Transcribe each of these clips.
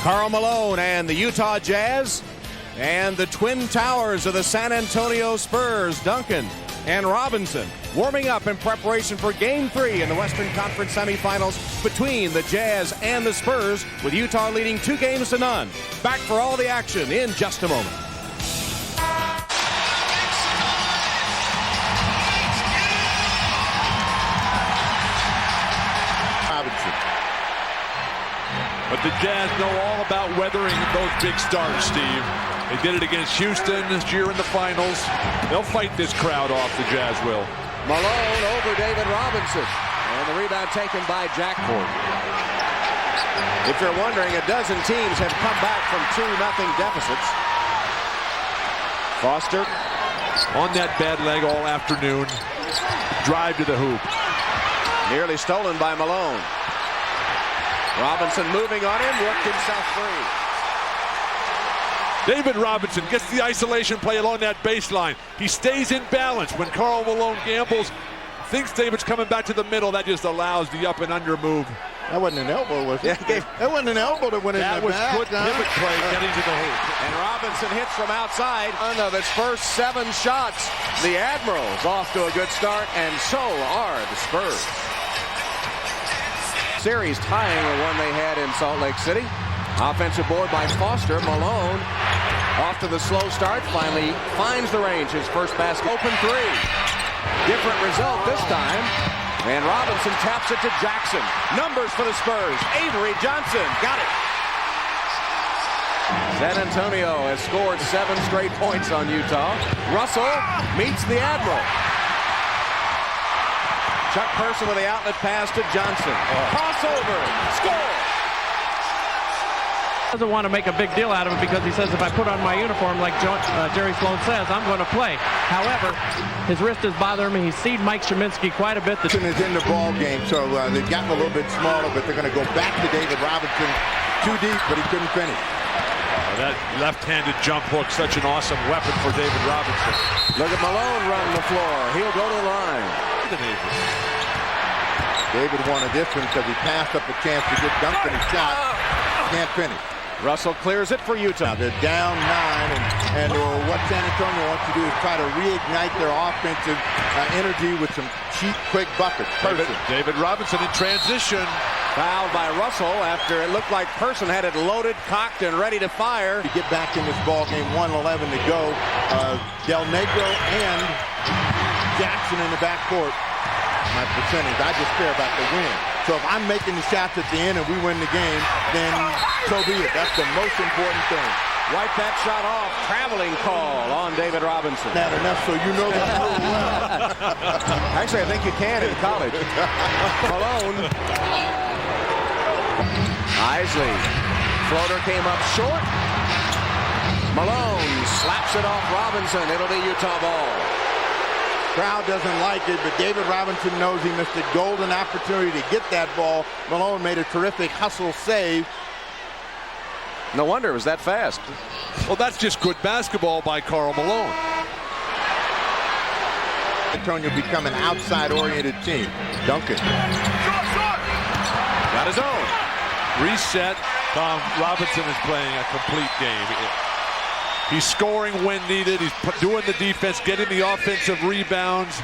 Karl Malone and the Utah Jazz, and the Twin Towers of the San Antonio Spurs, Duncan and Robinson, warming up in preparation for Game 3 in the Western Conference semifinals between the Jazz and the Spurs, with Utah leading 2-0. Back for all the action in just a moment. Robinson. But the Jazz know all about weathering those big starts, Steve. They did it against Houston this year in the finals. They'll fight this crowd off, the Jazz will. Malone over David Robinson. And the rebound taken by Jackport. If you're wondering, a dozen teams have come back from 2-0 deficits. Foster on that bad leg all afternoon. Drive to the hoop. Nearly stolen by Malone. Robinson moving on him, worked himself free. David Robinson gets the isolation play along that baseline. He stays in balance. When Karl Malone gambles, thinks David's coming back to the middle, that just allows the up and under move. That wasn't an elbow, was it? Yeah, that wasn't an elbow that went in the back. That was good pivot play getting to the hoop. And Robinson hits from outside. One of its first 7 shots. The Admirals off to a good start, and so are the Spurs. Series tying the one they had in Salt Lake City. Offensive board by Foster. Malone off to the slow start. Finally finds the range. His first basket. Open 3. Different result this time. And Robinson taps it to Jackson. Numbers for the Spurs. Avery Johnson got it. San Antonio has scored 7 straight points on Utah. Russell meets the Admiral. Chuck Person with the outlet pass to Johnson. Crossover. Score. Doesn't want to make a big deal out of it because he says if I put on my uniform, like Jerry Sloan says, I'm going to play. However, his wrist is bothering me. He's seen Mike Sheminsky quite a bit. Is in the ball game, so they've gotten a little bit smaller, but they're going to go back to David Robinson. Too deep, but he couldn't finish. That left-handed jump hook, such an awesome weapon for David Robinson. Look at Malone run the floor. He'll go to the line. David wanted this one because he passed up a chance to get Duncan a shot. Can't finish. Russell clears it for Utah. They're down 9, and what San Antonio wants to do is try to reignite their offensive energy with some cheap, quick buckets. David Robinson in transition. Fouled by Russell after it looked like Person had it loaded, cocked, and ready to fire. To get back in this ball game, 1:11 to go. Del Negro and Jackson in the backcourt. My percentage, I just care about the win. So if I'm making the shots at the end and we win the game, then so be it. That's the most important thing. Wipe that shot off. Traveling call on David Robinson. Not enough, so you know that really well. Actually, I think you can in college. Malone. Isley. Floater came up short. Malone slaps it off Robinson. It'll be Utah ball. Crowd doesn't like it, but David Robinson knows he missed a golden opportunity to get that ball. Malone made a terrific hustle save. No wonder it was that fast. Well, that's just good basketball by Karl Malone. Antonio become an outside-oriented team. Duncan. Got his own. Reset. Robinson is playing a complete game. He's scoring when needed. He's doing the defense, getting the offensive rebounds.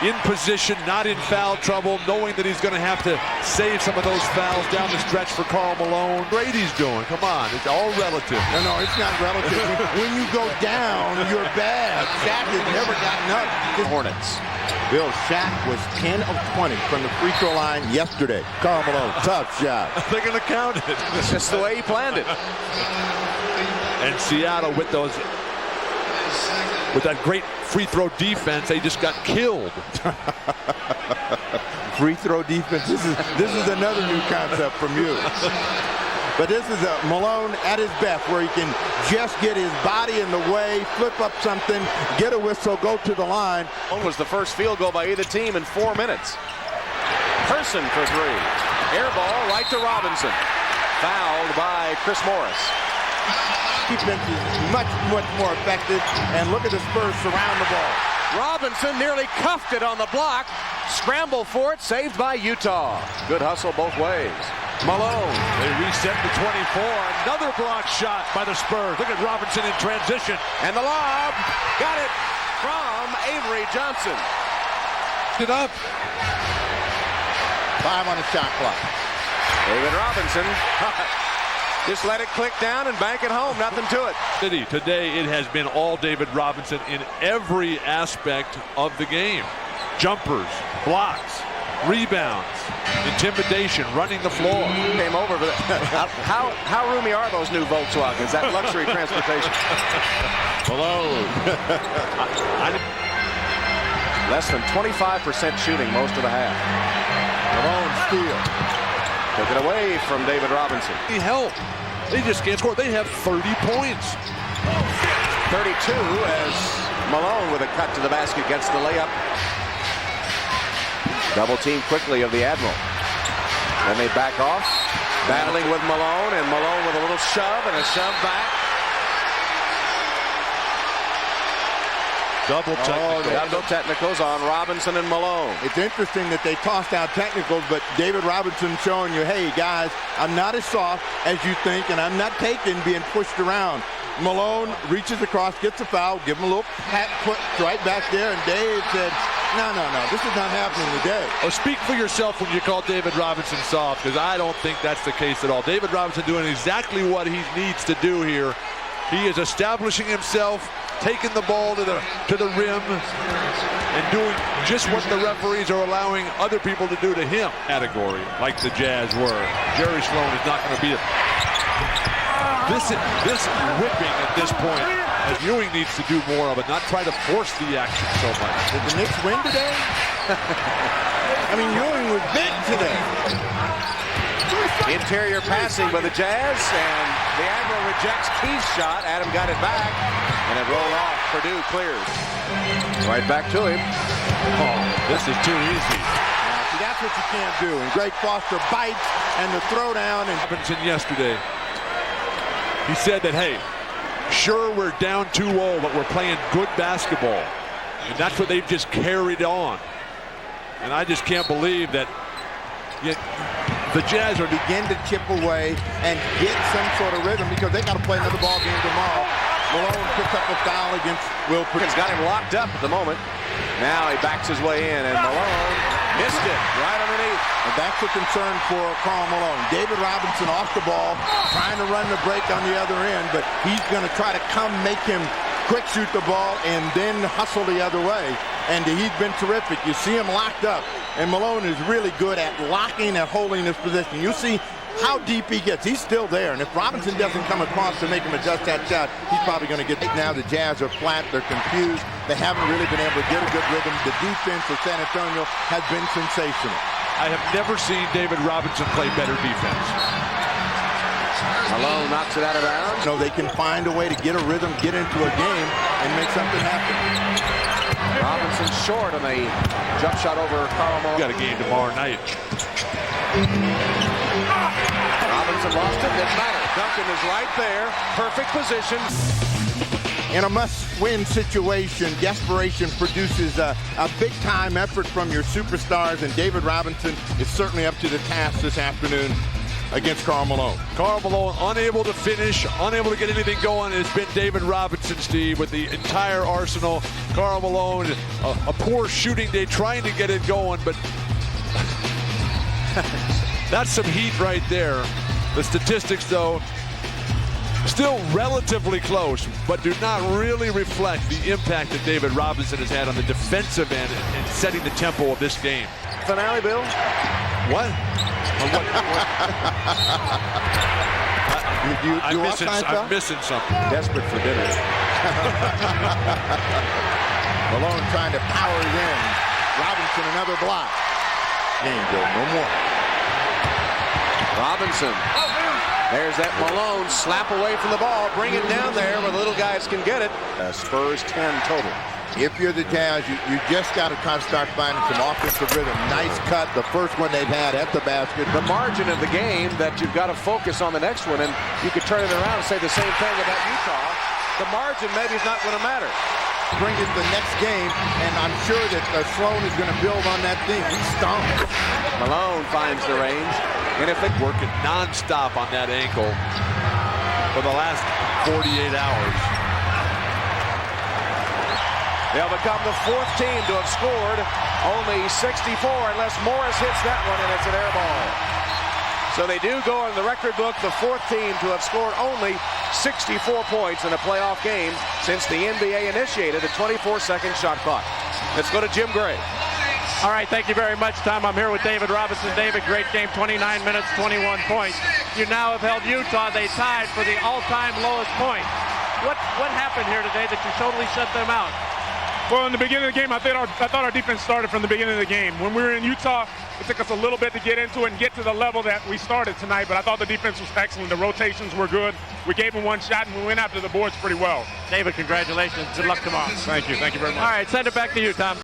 In position, not in foul trouble, knowing that he's going to have to save some of those fouls down the stretch for Karl Malone. Great he's doing. Come on, it's all relative. No, it's not relative. When you go down, you're bad. Shaq has never gotten up. Hornets. Bill, Shaq was 10 of 20 from the free throw line yesterday. Karl Malone, tough shot. They're going to count it. It's just the way he planned it. And Seattle with that great free throw defense, they just got killed. Free throw defense. This is another new concept from you. But this is a Malone at his best, where he can just get his body in the way, flip up something, get a whistle, go to the line. One was the first field goal by either team in 4 minutes. Person for 3. Air ball right to Robinson. Fouled by Chris Morris. Defense is much more effective, and look at the Spurs surround the ball. Robinson nearly cuffed it on the block. Scramble for it, saved by Utah. Good hustle both ways. Malone. They reset the 24. Another block shot by the Spurs. Look at Robinson in transition. And the lob. Got it from Avery Johnson. It up. 5 on the shot clock. David Robinson. Just let it click down and bank it home. Nothing to it. Today it has been all David Robinson in every aspect of the game. Jumpers, blocks, rebounds, intimidation, running the floor. Came over. How roomy are those new Volkswagens? That luxury transportation. Malone. Less than 25% shooting most of the half. Malone steal. Took it away from David Robinson. Help. They just can't score. They have 30 points. 32 as Malone with a cut to the basket gets the layup. Double team quickly of the Admiral. Then they back off. Battling with Malone, and Malone with a little shove and a shove back. Double technicals on Robinson and Malone. It's interesting that they tossed out technicals, but David Robinson showing you, hey, guys, I'm not as soft as you think, and I'm not taking being pushed around. Malone reaches across, gets a foul, give him a little pat foot right back there, and Dave said, no, this is not happening today. Oh, speak for yourself when you call David Robinson soft, because I don't think that's the case at all. David Robinson doing exactly what he needs to do here. He is establishing himself, taking the ball to the rim, and doing just what the referees are allowing other people to do to him. Category, like the Jazz were. Jerry Sloan is not going to be this whipping at this point, as Ewing needs to do more of it, not try to force the action so much. Did the Knicks win today? I mean, Ewing was big today. Interior passing by the Jazz, and the Admiral rejects Keith's shot. Adam got it back, and it rolled off. Purdue clears. Right back to him. Oh, this is too easy. See, that's what you can't do. And Greg Foster bites, and the throwdown. And Robinson yesterday, he said that, hey, sure, we're down 2-0, but we're playing good basketball. And that's what they've just carried on. And I just can't believe that the Jazz are begin to chip away and get some sort of rhythm, because they got to play another ball game tomorrow. Malone picks up a foul against Will Pritchard. Got him locked up at the moment. Now he backs his way in, and Malone missed it right underneath. And that's a concern for Karl Malone. David Robinson off the ball, trying to run the break on the other end, but he's going to try to come make him quick shoot the ball and then hustle the other way. And he's been terrific. You see him locked up, and Malone is really good at locking and holding his position. You see how deep he gets. He's still there, and if Robinson doesn't come across to make him adjust that shot, he's probably going to get it. Now the Jazz are flat. They're confused. They haven't really been able to get a good rhythm. The defense of San Antonio has been sensational. I have never seen David Robinson play better defense. Malone knocks it out of bounds. So they can find a way to get a rhythm, get into a game, and make something happen. Robinson short on the jump shot over Karl Malone. Got a game tomorrow night. Robinson lost it. Didn't matter. Duncan is right there. Perfect position. In a must-win situation, desperation produces a big-time effort from your superstars, and David Robinson is certainly up to the task this afternoon against Karl Malone. Karl Malone unable to finish, unable to get anything going. It's been David Robinson, Steve, with the entire arsenal. Karl Malone, a poor shooting day trying to get it going, but that's some heat right there. The statistics, though, still relatively close, but do not really reflect the impact that David Robinson has had on the defensive end and setting the tempo of this game. Finale, Bill? What? I'm missing something. Desperate for dinner. Malone trying to power it in. Robinson another block. Game go, no more. Robinson. There's that Malone slap away from the ball. Bring it down there where the little guys can get it. Spurs 10 total. If you're the Jazz, you just got to kind of start finding some offensive rhythm. Nice cut, the first one they've had at the basket. The margin of the game that you've got to focus on the next one, and you could turn it around and say the same thing about Utah. The margin maybe is not going to matter. bring it the next game, and I'm sure that Sloan is going to build on that thing. He stomped. Malone finds the range. And if they work it nonstop on that ankle for the last 48 hours. They'll become the 4th team to have scored only 64 unless Morris hits that one, and it's an air ball. So they do go in the record book, the 4th team to have scored only 64 points in a playoff game since the NBA initiated a 24-second shot clock. Let's go to Jim Gray. All right, thank you very much, Tom. I'm here with David Robinson. David, great game, 29 minutes, 21 points. You now have held Utah. They tied for the all-time lowest point. What happened here today that you totally shut them out? Well, in the beginning of the game, I thought our defense started from the beginning of the game. When we were in Utah, it took us a little bit to get into it and get to the level that we started tonight, but I thought the defense was excellent. The rotations were good. We gave them one shot, and we went after the boards pretty well. David, congratulations. Good luck tomorrow. Thank you. Thank you very much. All right, send it back to you, Tom.